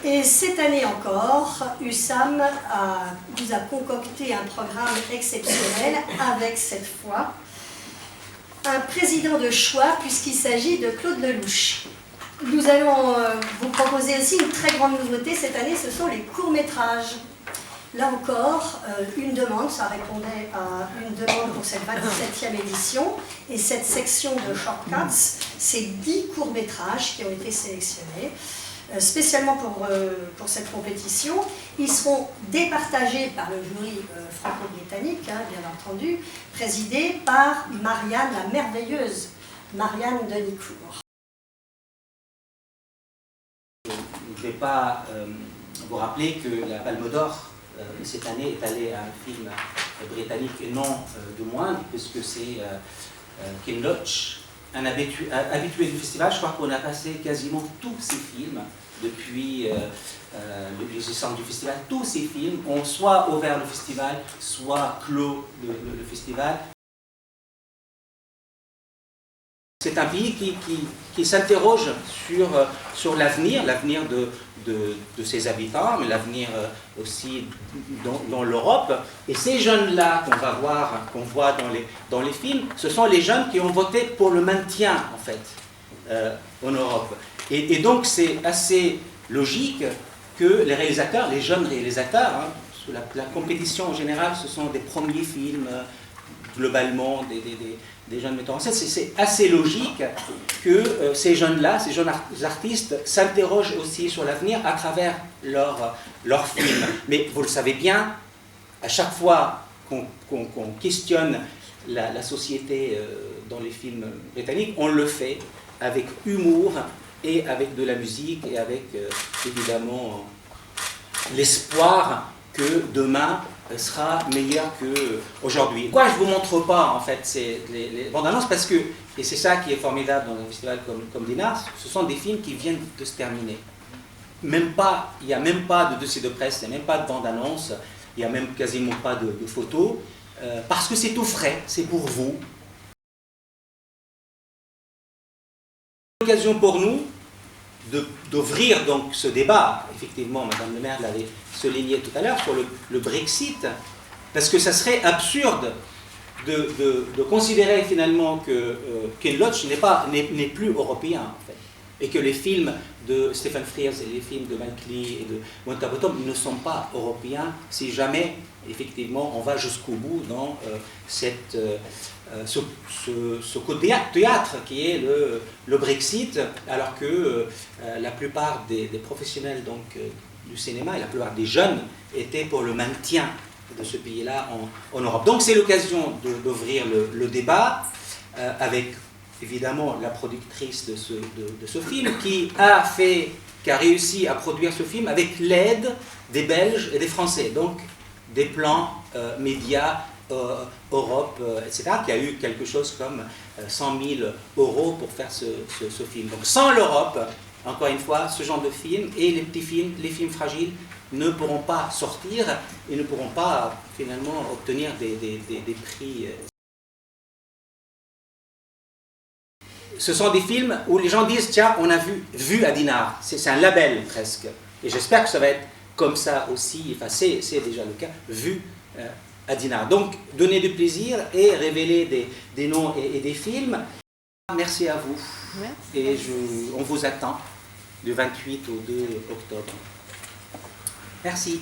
Et cette année encore, USAM nous a concocté un programme exceptionnel avec cette fois un président de choix puisqu'il s'agit de Claude Lelouch. Nous allons vous proposer aussi une très grande nouveauté cette année, ce sont les courts-métrages. Là encore, une demande, ça répondait à une demande pour cette 27e édition. Et cette section de shortcuts, c'est 10 courts-métrages qui ont été sélectionnés, spécialement pour cette compétition. Ils seront départagés par le jury franco-britannique, hein, bien entendu, présidé par Marianne, la merveilleuse Marianne Denicourt. Je ne vais pas vous rappeler que la Palme d'Or cette année est allée à un film britannique et non de moindre, puisque c'est Ken Loach, un habitué du festival. Je crois qu'on a passé quasiment tous ces films depuis l'existence du festival. Tous ces films ont soit ouvert le festival, soit clos le festival. C'est un pays qui s'interroge sur l'avenir de ses habitants, mais l'avenir aussi dans l'Europe. Et ces jeunes-là qu'on voit dans les films, ce sont les jeunes qui ont voté pour le maintien, en fait, en Europe. Et donc c'est assez logique que les réalisateurs, les jeunes réalisateurs, hein, sous la compétition en général, ce sont des premiers films, globalement, des jeunes metteurs en scène, c'est assez logique que ces jeunes-là, ces jeunes artistes, s'interrogent aussi sur l'avenir à travers leurs films. Mais vous le savez bien, à chaque fois qu'on questionne la société dans les films britanniques, on le fait avec humour et avec de la musique et avec évidemment l'espoir que demain sera meilleur qu'aujourd'hui. Pourquoi je ne vous montre pas en fait les bandes annonces? Parce que, et c'est ça qui est formidable dans un festival comme Dinard, ce sont des films qui viennent de se terminer. Il n'y a même pas de dossier de presse, il n'y a même pas de bande annonce, il n'y a même quasiment pas de photos, parce que c'est tout frais, c'est pour vous. C'est l'occasion pour nous d'ouvrir donc ce débat. Effectivement, Madame le maire l'avait souligné tout à l'heure sur le Brexit, parce que ça serait absurde de considérer finalement que Ken Loach n'est plus européen en fait, et que les films de Stephen Frears et les films de Mike Leigh et de Winterbottom ne sont pas européens si jamais effectivement on va jusqu'au bout dans ce côté théâtre qui est le Brexit, alors que la plupart des professionnels donc, du cinéma et la plupart des jeunes étaient pour le maintien de ce pays-là en Europe. Donc c'est l'occasion d'ouvrir le débat avec évidemment la productrice de ce film qui a réussi à produire ce film avec l'aide des Belges et des Français, donc des plans médias Europe, etc., qui a eu quelque chose comme 100 000 € pour faire ce film. Donc sans l'Europe, encore une fois, ce genre de film et les petits films, les films fragiles, ne pourront pas sortir et ne pourront pas finalement obtenir des prix. Ce sont des films où les gens disent, tiens, on a vu à Dinard, c'est un label presque. Et j'espère que ça va être comme ça aussi, enfin c'est déjà le cas, vu à Dinard. Donc, donner du plaisir et révéler des noms et des films. Merci à vous. Merci. Et on vous attend du 28 au 2 octobre. Merci.